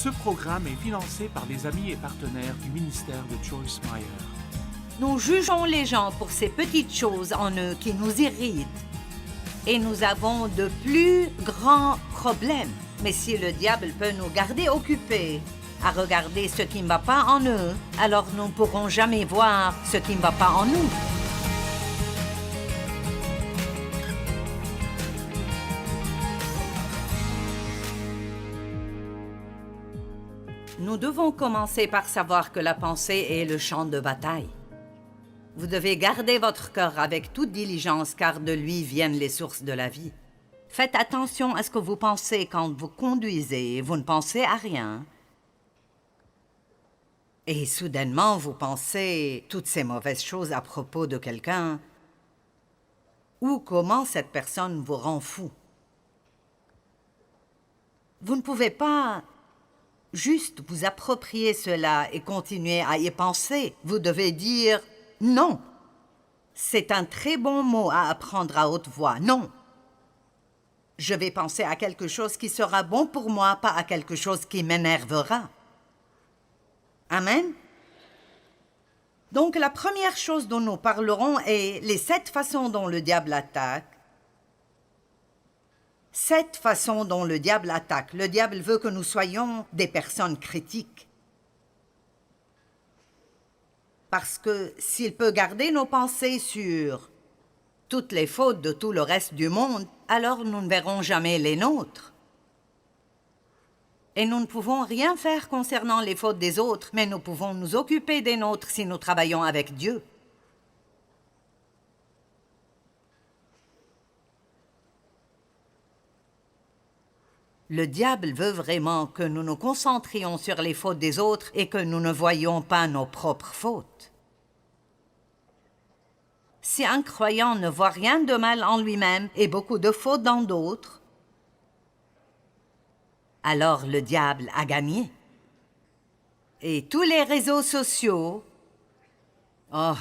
Ce programme est financé par les amis et partenaires du ministère de Joyce Meyer. Nous jugeons les gens pour ces petites choses en eux qui nous irritent. Et nous avons de plus grands problèmes. Mais si le diable peut nous garder occupés à regarder ce qui ne va pas en eux, alors nous ne pourrons jamais voir ce qui ne va pas en nous. Nous devons commencer par savoir que la pensée est le champ de bataille. Vous devez garder votre cœur avec toute diligence, car de lui viennent les sources de la vie. Faites attention à ce que vous pensez quand vous conduisez, vous ne pensez à rien. Et soudainement, vous pensez toutes ces mauvaises choses à propos de quelqu'un, ou comment cette personne vous rend fou. Vous ne pouvez pas juste vous approprier cela et continuer à y penser. Vous devez dire « non ». C'est un très bon mot à apprendre à haute voix. Non. Je vais penser à quelque chose qui sera bon pour moi, pas à quelque chose qui m'énervera. Amen. Donc, la première chose dont nous parlerons est les 7 façons dont le diable attaque. 7 façons dont le diable attaque. Le diable veut que nous soyons des personnes critiques. Parce que s'il peut garder nos pensées sur toutes les fautes de tout le reste du monde, alors nous ne verrons jamais les nôtres. Et nous ne pouvons rien faire concernant les fautes des autres, mais nous pouvons nous occuper des nôtres si nous travaillons avec Dieu. Le diable veut vraiment que nous nous concentrions sur les fautes des autres et que nous ne voyions pas nos propres fautes. Si un croyant ne voit rien de mal en lui-même et beaucoup de fautes dans d'autres, alors le diable a gagné. Et tous les réseaux sociaux, oh,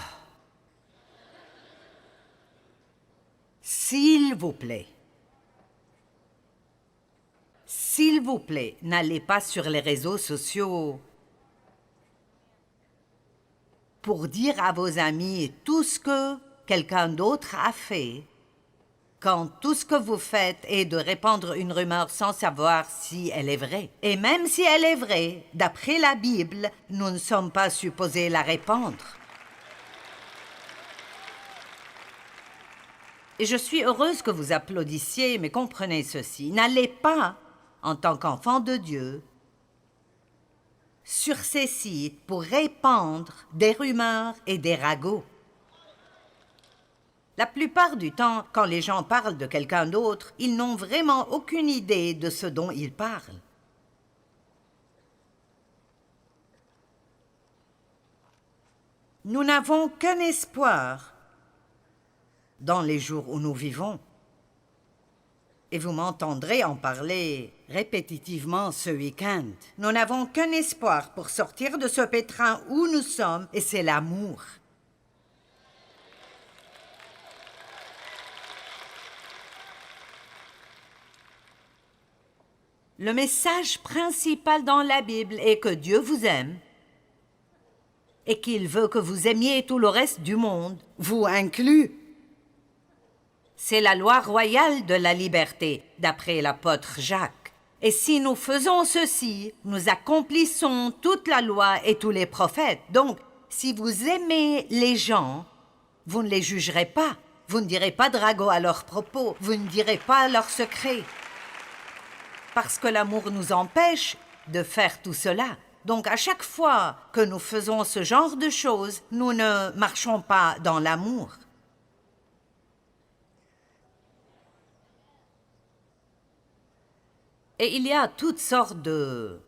s'il vous plaît, n'allez pas sur les réseaux sociaux pour dire à vos amis tout ce que quelqu'un d'autre a fait, quand tout ce que vous faites est de répandre une rumeur sans savoir si elle est vraie. Et même si elle est vraie, d'après la Bible, nous ne sommes pas supposés la répandre. Et je suis heureuse que vous applaudissiez, mais comprenez ceci. N'allez pas, en tant qu'enfant de Dieu, sur ces sites pour répandre des rumeurs et des ragots. La plupart du temps, quand les gens parlent de quelqu'un d'autre, ils n'ont vraiment aucune idée de ce dont ils parlent. Nous n'avons qu'un espoir dans les jours où nous vivons. Et vous m'entendrez en parler répétitivement ce week-end. Nous n'avons qu'un espoir pour sortir de ce pétrin où nous sommes, et c'est l'amour. Le message principal dans la Bible est que Dieu vous aime et qu'il veut que vous aimiez tout le reste du monde, vous inclus. C'est la loi royale de la liberté, d'après l'apôtre Jacques. Et si nous faisons ceci, nous accomplissons toute la loi et tous les prophètes. Donc, si vous aimez les gens, vous ne les jugerez pas. Vous ne direz pas de ragots à leurs propos. Vous ne direz pas leurs secrets. Parce que l'amour nous empêche de faire tout cela. Donc, à chaque fois que nous faisons ce genre de choses, nous ne marchons pas dans l'amour. Et il y a toutes sortes de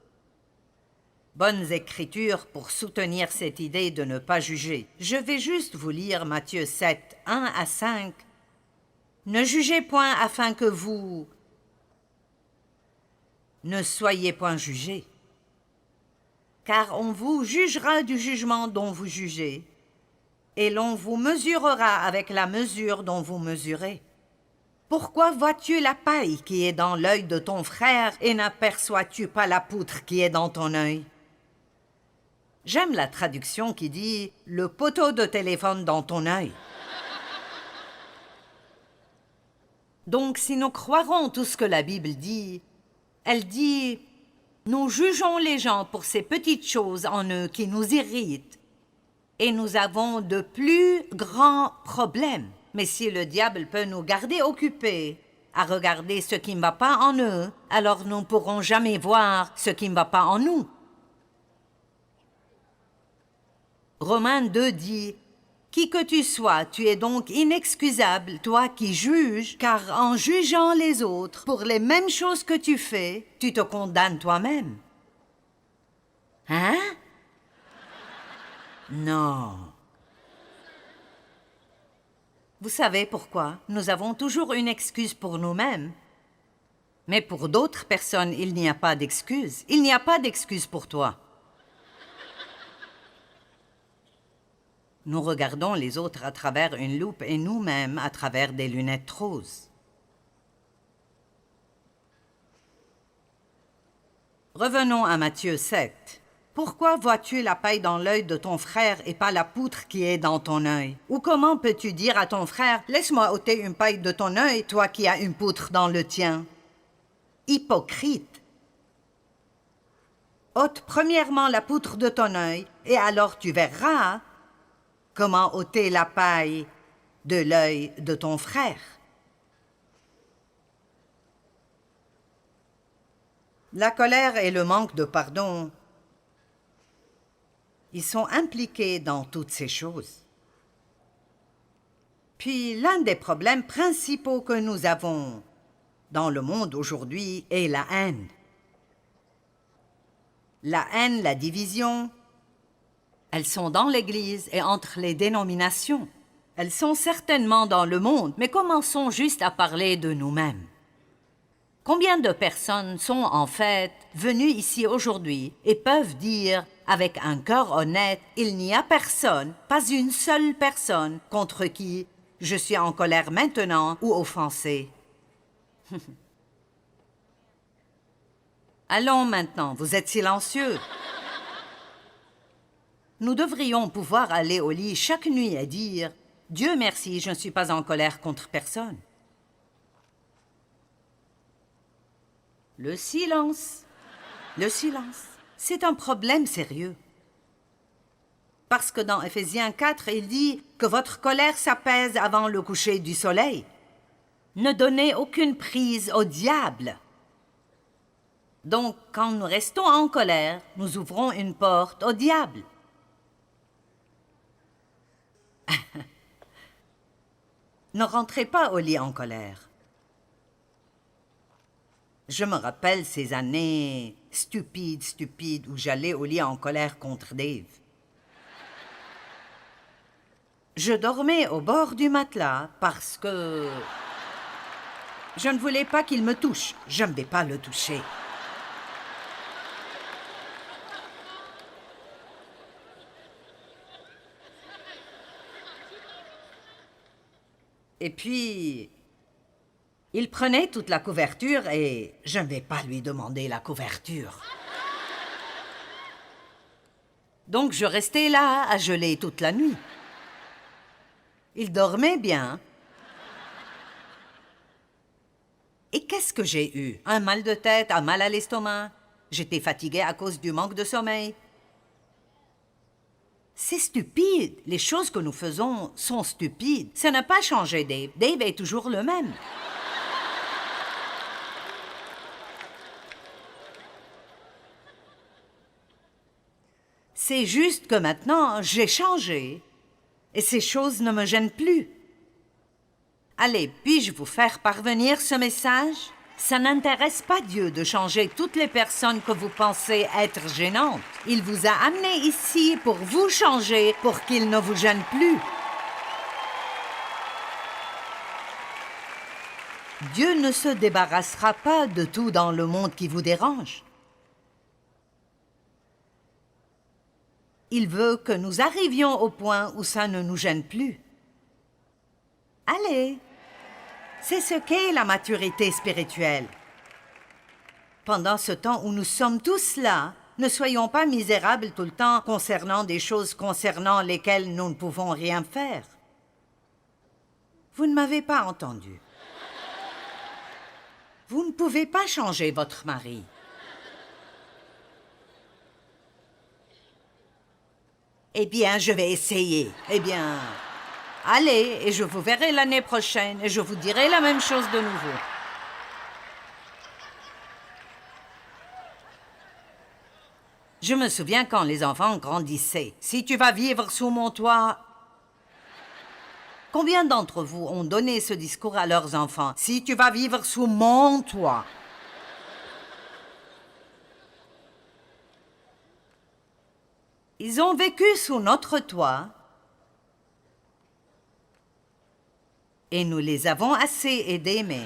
bonnes écritures pour soutenir cette idée de ne pas juger. Je vais juste vous lire Matthieu 7, 1 à 5. Ne jugez point afin que vous ne soyez point jugés. Car on vous jugera du jugement dont vous jugez, et l'on vous mesurera avec la mesure dont vous mesurez. Pourquoi vois-tu la paille qui est dans l'œil de ton frère et n'aperçois-tu pas la poutre qui est dans ton œil? J'aime la traduction qui dit « le poteau de téléphone dans ton œil ». Donc, si nous croirons tout ce que la Bible dit, elle dit « nous jugeons les gens pour ces petites choses en eux qui nous irritent et nous avons de plus grands problèmes. Mais si le diable peut nous garder occupés à regarder ce qui ne va pas en eux, alors nous ne pourrons jamais voir ce qui ne va pas en nous. » Romains 2 dit « Qui que tu sois, tu es donc inexcusable, toi qui juges, car en jugeant les autres pour les mêmes choses que tu fais, tu te condamnes toi-même. » Hein? Non. Vous savez pourquoi? Nous avons toujours une excuse pour nous-mêmes. Mais pour d'autres personnes, il n'y a pas d'excuse. Il n'y a pas d'excuse pour toi. Nous regardons les autres à travers une loupe et nous-mêmes à travers des lunettes roses. Revenons à Matthieu 7. Pourquoi vois-tu la paille dans l'œil de ton frère et pas la poutre qui est dans ton œil? Ou comment peux-tu dire à ton frère « Laisse-moi ôter une paille de ton œil, toi qui as une poutre dans le tien » Hypocrite! Ôte premièrement la poutre de ton œil, et alors tu verras comment ôter la paille de l'œil de ton frère. La colère et le manque de pardon, ils sont impliqués dans toutes ces choses. Puis l'un des problèmes principaux que nous avons dans le monde aujourd'hui est la haine. La haine, la division, elles sont dans l'Église et entre les dénominations. Elles sont certainement dans le monde, mais commençons juste à parler de nous-mêmes. Combien de personnes sont en fait venues ici aujourd'hui et peuvent dire avec un cœur honnête, il n'y a personne, pas une seule personne contre qui je suis en colère maintenant ou offensé. Allons maintenant, vous êtes silencieux. Nous devrions pouvoir aller au lit chaque nuit et dire « Dieu merci, je ne suis pas en colère contre personne. » Le silence, c'est un problème sérieux. Parce que dans Éphésiens 4, il dit que votre colère s'apaise avant le coucher du soleil. Ne donnez aucune prise au diable. Donc, quand nous restons en colère, nous ouvrons une porte au diable. Ne rentrez pas au lit en colère. Je me rappelle ces années stupides où j'allais au lit en colère contre Dave. Je dormais au bord du matelas parce que je ne voulais pas qu'il me touche. Je ne vais pas le toucher. Et puis, il prenait toute la couverture et je ne vais pas lui demander la couverture. Donc je restais là à geler toute la nuit. Il dormait bien. Et qu'est-ce que j'ai eu? Un mal de tête, un mal à l'estomac. J'étais fatiguée à cause du manque de sommeil. C'est stupide. Les choses que nous faisons sont stupides. Ça n'a pas changé, Dave. Dave est toujours le même. C'est juste que maintenant, j'ai changé et ces choses ne me gênent plus. Allez, puis-je vous faire parvenir ce message? Ça n'intéresse pas Dieu de changer toutes les personnes que vous pensez être gênantes. Il vous a amené ici pour vous changer, pour qu'il ne vous gêne plus. Dieu ne se débarrassera pas de tout dans le monde qui vous dérange. Il veut que nous arrivions au point où ça ne nous gêne plus. Allez, C'est ce qu'est la maturité spirituelle. Pendant ce temps où nous sommes tous là, ne soyons pas misérables tout le temps concernant des choses concernant lesquelles nous ne pouvons rien faire. Vous ne m'avez pas entendu. Vous ne pouvez pas changer votre mari. Eh bien, je vais essayer. Eh bien, allez, et je vous verrai l'année prochaine, et je vous dirai la même chose de nouveau. Je me souviens quand les enfants grandissaient. Si tu vas vivre sous mon toit... Combien d'entre vous ont donné ce discours à leurs enfants? Si tu vas vivre sous mon toit. Ils ont vécu sous notre toit et nous les avons assez aidés, mais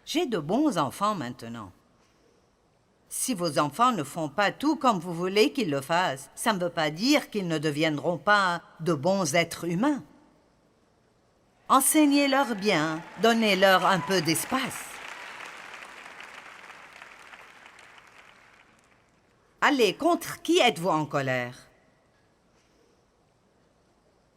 j'ai de bons enfants maintenant. Si vos enfants ne font pas tout comme vous voulez qu'ils le fassent, ça ne veut pas dire qu'ils ne deviendront pas de bons êtres humains. Enseignez-leur bien, donnez-leur un peu d'espace. Allez, contre qui êtes-vous en colère?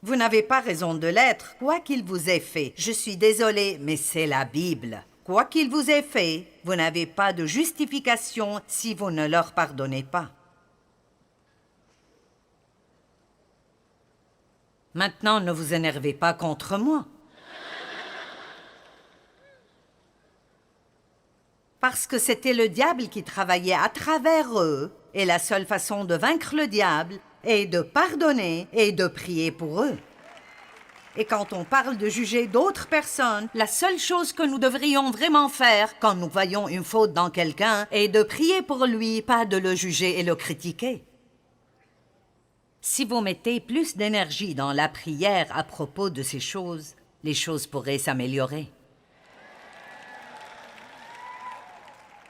Vous n'avez pas raison de l'être, quoi qu'il vous ait fait. Je suis désolée, mais c'est la Bible. Quoi qu'il vous ait fait, vous n'avez pas de justification si vous ne leur pardonnez pas. Maintenant, ne vous énervez pas contre moi. Parce que c'était le diable qui travaillait à travers eux, et la seule façon de vaincre le diable est de pardonner et de prier pour eux. Et quand on parle de juger d'autres personnes, la seule chose que nous devrions vraiment faire quand nous voyons une faute dans quelqu'un est de prier pour lui, pas de le juger et le critiquer. Si vous mettez plus d'énergie dans la prière à propos de ces choses, les choses pourraient s'améliorer.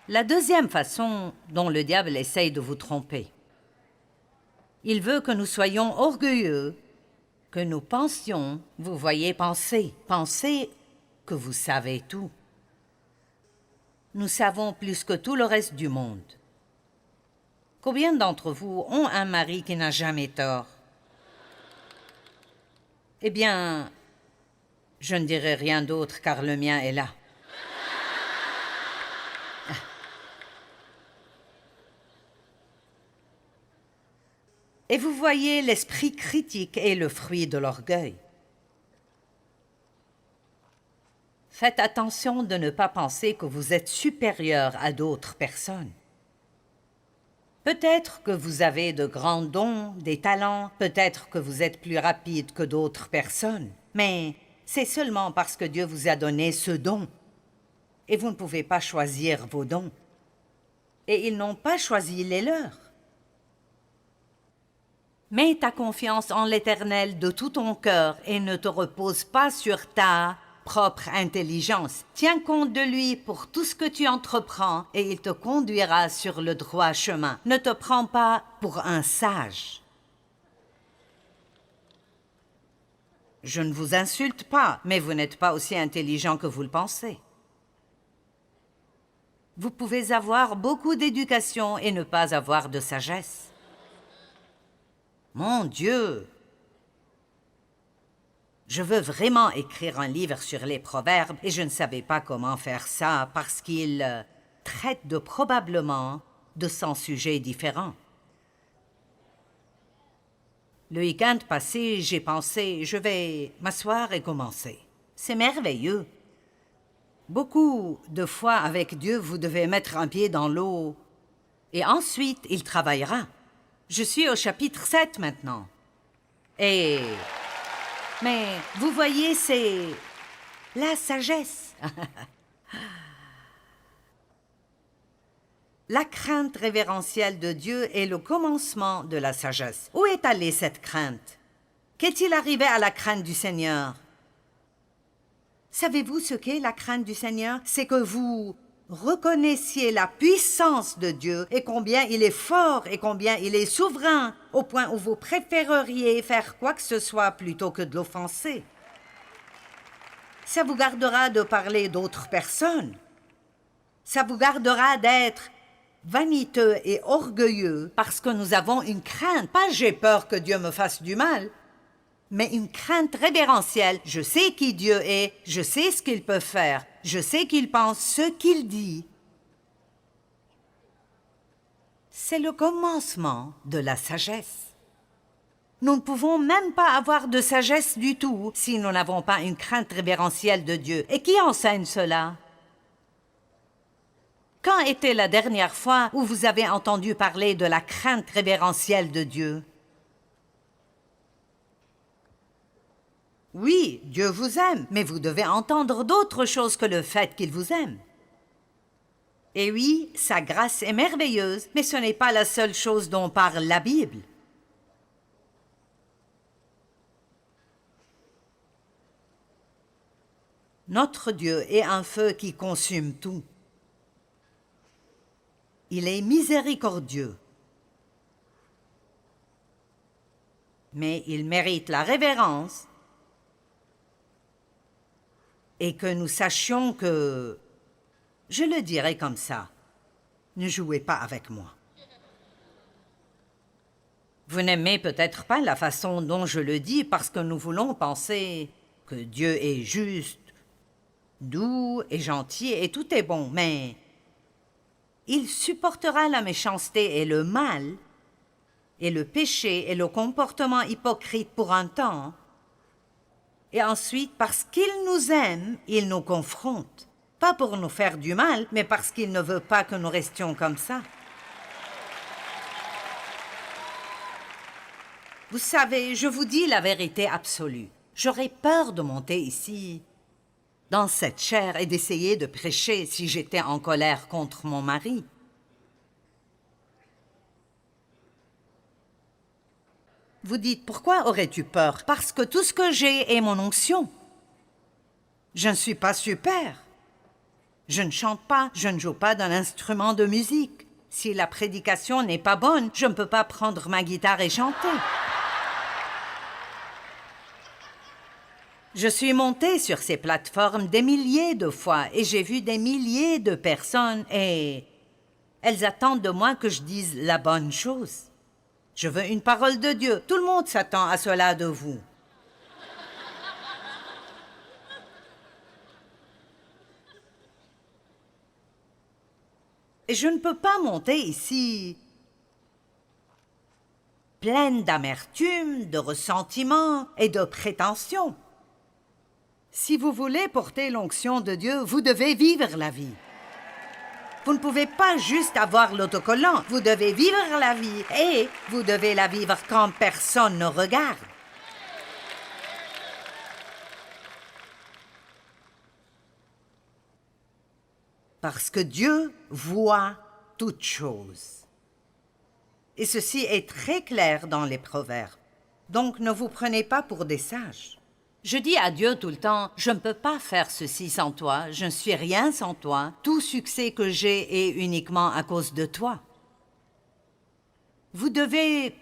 La deuxième façon dont le diable essaye de vous tromper. Il veut que nous soyons orgueilleux, que nous pensions, vous voyez, penser que vous savez tout. Nous savons plus que tout le reste du monde. Combien d'entre vous ont un mari qui n'a jamais tort? Eh bien, je ne dirai rien d'autre car le mien est là. Et vous voyez, l'esprit critique est le fruit de l'orgueil. Faites attention de ne pas penser que vous êtes supérieur à d'autres personnes. Peut-être que vous avez de grands dons, des talents, peut-être que vous êtes plus rapide que d'autres personnes, mais c'est seulement parce que Dieu vous a donné ce don. Et vous ne pouvez pas choisir vos dons. Et ils n'ont pas choisi les leurs. Mets ta confiance en l'Éternel de tout ton cœur et ne te repose pas sur ta propre intelligence. Tiens compte de lui pour tout ce que tu entreprends et il te conduira sur le droit chemin. Ne te prends pas pour un sage. Je ne vous insulte pas, mais vous n'êtes pas aussi intelligent que vous le pensez. Vous pouvez avoir beaucoup d'éducation et ne pas avoir de sagesse. Mon Dieu! Je veux vraiment écrire un livre sur les proverbes et je ne savais pas comment faire ça parce qu'ils traitent de probablement de 100 sujets différents. Le week-end passé, j'ai pensé, je vais m'asseoir et commencer. C'est merveilleux. Beaucoup de fois avec Dieu, vous devez mettre un pied dans l'eau et ensuite il travaillera. Je suis au chapitre 7 maintenant. Mais vous voyez, c'est la sagesse. La crainte révérentielle de Dieu est le commencement de la sagesse. Où est allée cette crainte? Qu'est-il arrivé à la crainte du Seigneur? Savez-vous ce qu'est la crainte du Seigneur? C'est que vous reconnaissiez la puissance de Dieu et combien il est fort et combien il est souverain, au point où vous préféreriez faire quoi que ce soit plutôt que de l'offenser. Ça vous gardera de parler d'autres personnes. Ça vous gardera d'être vaniteux et orgueilleux parce que nous avons une crainte. Pas j'ai peur que Dieu me fasse du mal, mais une crainte révérentielle. Je sais qui Dieu est, je sais ce qu'il peut faire, je sais qu'il pense ce qu'il dit. C'est le commencement de la sagesse. Nous ne pouvons même pas avoir de sagesse du tout si nous n'avons pas une crainte révérentielle de Dieu. Et qui enseigne cela? Quand était la dernière fois où vous avez entendu parler de la crainte révérentielle de Dieu? Oui, Dieu vous aime, mais vous devez entendre d'autres choses que le fait qu'il vous aime. Et oui, sa grâce est merveilleuse, mais ce n'est pas la seule chose dont parle la Bible. Notre Dieu est un feu qui consume tout. Il est miséricordieux. Mais il mérite la révérence et que nous sachions que, je le dirai comme ça, ne jouez pas avec moi. Vous n'aimez peut-être pas la façon dont je le dis parce que nous voulons penser que Dieu est juste, doux et gentil et tout est bon, mais il supportera la méchanceté et le mal, et le péché et le comportement hypocrite pour un temps. Et ensuite, parce qu'il nous aime, il nous confronte. Pas pour nous faire du mal, mais parce qu'il ne veut pas que nous restions comme ça. Vous savez, je vous dis la vérité absolue. J'aurais peur de monter ici, dans cette chair, et d'essayer de prêcher si j'étais en colère contre mon mari. Vous dites, pourquoi aurais-tu peur? Parce que tout ce que j'ai est mon onction. Je ne suis pas super. Je ne chante pas, je ne joue pas d'un instrument de musique. Si la prédication n'est pas bonne, je ne peux pas prendre ma guitare et chanter. Je suis montée sur ces plateformes des milliers de fois et j'ai vu des milliers de personnes et elles attendent de moi que je dise la bonne chose. Je veux une parole de Dieu. Tout le monde s'attend à cela de vous. Et je ne peux pas monter ici pleine d'amertume, de ressentiment et de prétention. Si vous voulez porter l'onction de Dieu, vous devez vivre la vie. Vous ne pouvez pas juste avoir l'autocollant. Vous devez vivre la vie et vous devez la vivre quand personne ne regarde. Parce que Dieu voit toutes choses. Et ceci est très clair dans les Proverbes. Donc ne vous prenez pas pour des sages. Je dis à Dieu tout le temps, je ne peux pas faire ceci sans toi, je ne suis rien sans toi, tout succès que j'ai est uniquement à cause de toi. Vous devez...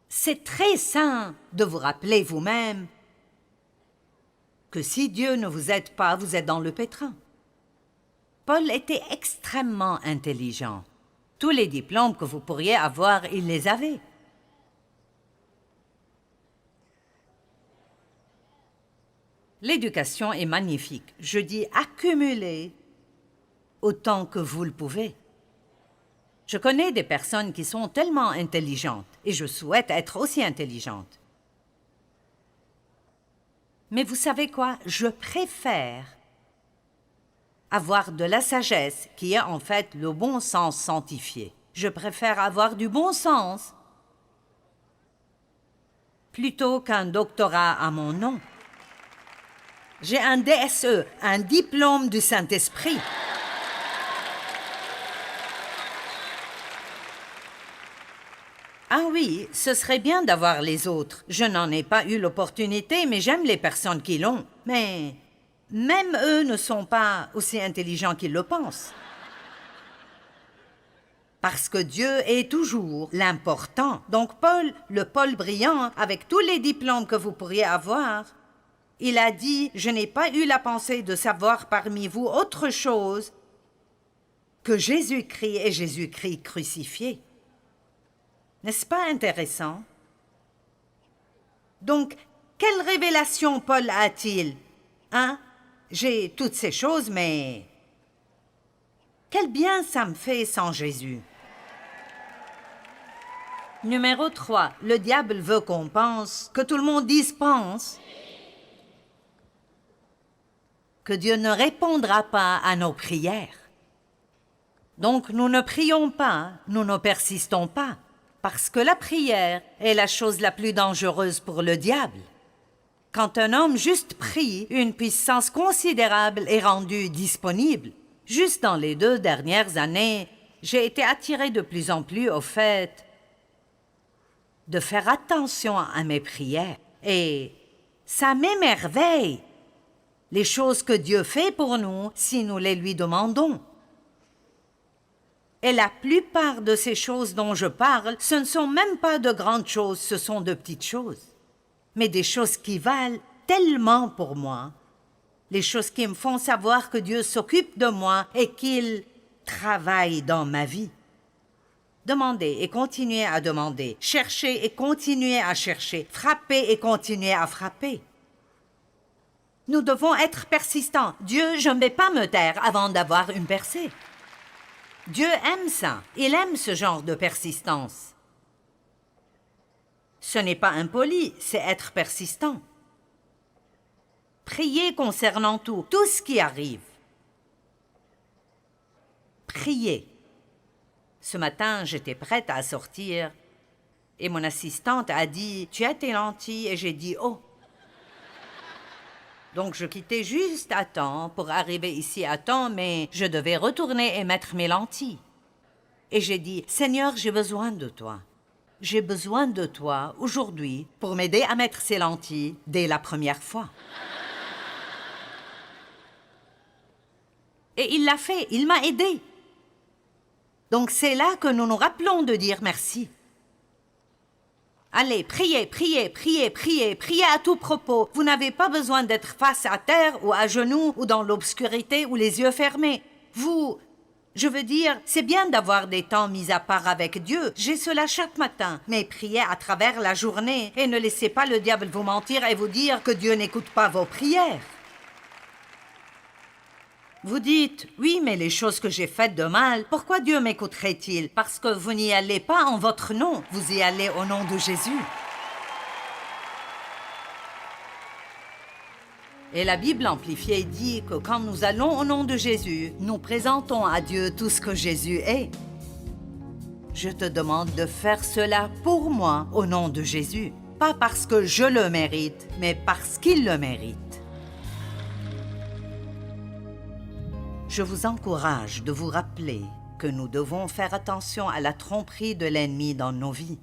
C'est très sain de vous rappeler vous-même que si Dieu ne vous aide pas, vous êtes dans le pétrin. Paul était extrêmement intelligent. Tous les diplômes que vous pourriez avoir, il les avait. L'éducation est magnifique. Je dis accumulez autant que vous le pouvez. Je connais des personnes qui sont tellement intelligentes et je souhaite être aussi intelligente. Mais vous savez quoi? Je préfère avoir de la sagesse qui est en fait le bon sens sanctifié. Je préfère avoir du bon sens plutôt qu'un doctorat à mon nom. J'ai un DSE, un diplôme du Saint-Esprit. Ah oui, ce serait bien d'avoir les autres. Je n'en ai pas eu l'opportunité, mais j'aime les personnes qui l'ont. Mais même eux ne sont pas aussi intelligents qu'ils le pensent. Parce que Dieu est toujours l'important. Donc Paul, le Paul brillant, avec tous les diplômes que vous pourriez avoir, Il a dit, « Je n'ai pas eu la pensée de savoir parmi vous autre chose que Jésus-Christ et Jésus-Christ crucifié. » N'est-ce pas intéressant? Donc, quelle révélation Paul a-t-il? Hein? J'ai toutes ces choses, mais quel bien ça me fait sans Jésus? Numéro 3. Le diable veut qu'on pense, que tout le monde dise pense, que Dieu ne répondra pas à nos prières. Donc nous ne prions pas, nous ne persistons pas, parce que la prière est la chose la plus dangereuse pour le diable. Quand un homme juste prie, une puissance considérable est rendue disponible. Juste dans les 2 dernières années, j'ai été attiré de plus en plus au fait de faire attention à mes prières. Et ça m'émerveille, les choses que Dieu fait pour nous si nous les lui demandons. Et la plupart de ces choses dont je parle, ce ne sont même pas de grandes choses, ce sont de petites choses. Mais des choses qui valent tellement pour moi. Les choses qui me font savoir que Dieu s'occupe de moi et qu'il travaille dans ma vie. Demandez et continuez à demander. Cherchez et continuez à chercher. Frappez et continuez à frapper. Nous devons être persistants. Dieu, je ne vais pas me taire avant d'avoir une percée. Dieu aime ça. Il aime ce genre de persistance. Ce n'est pas impoli, c'est être persistant. Priez concernant tout ce qui arrive. Priez. Ce matin, j'étais prête à sortir et mon assistante a dit « Tu as tes lentilles ?» et j'ai dit « Oh !» Donc je quittais juste à temps pour arriver ici à temps, mais je devais retourner et mettre mes lentilles. Et j'ai dit « Seigneur, j'ai besoin de toi. J'ai besoin de toi aujourd'hui pour m'aider à mettre ces lentilles dès la première fois. » Et il l'a fait, il m'a aidé. Donc c'est là que nous nous rappelons de dire merci. Allez, priez, priez, priez, priez, priez à tout propos. Vous n'avez pas besoin d'être face à terre ou à genoux ou dans l'obscurité ou les yeux fermés. Je veux dire, c'est bien d'avoir des temps mis à part avec Dieu. J'ai cela chaque matin. Mais priez à travers la journée et ne laissez pas le diable vous mentir et vous dire que Dieu n'écoute pas vos prières. Vous dites, oui, mais les choses que j'ai faites de mal, pourquoi Dieu m'écouterait-il? Parce que vous n'y allez pas en votre nom, vous y allez au nom de Jésus. Et la Bible amplifiée dit que quand nous allons au nom de Jésus, nous présentons à Dieu tout ce que Jésus est. Je te demande de faire cela pour moi au nom de Jésus. Pas parce que je le mérite, mais parce qu'il le mérite. Je vous encourage de vous rappeler que nous devons faire attention à la tromperie de l'ennemi dans nos vies.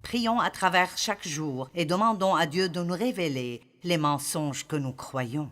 Prions à travers chaque jour et demandons à Dieu de nous révéler les mensonges que nous croyons.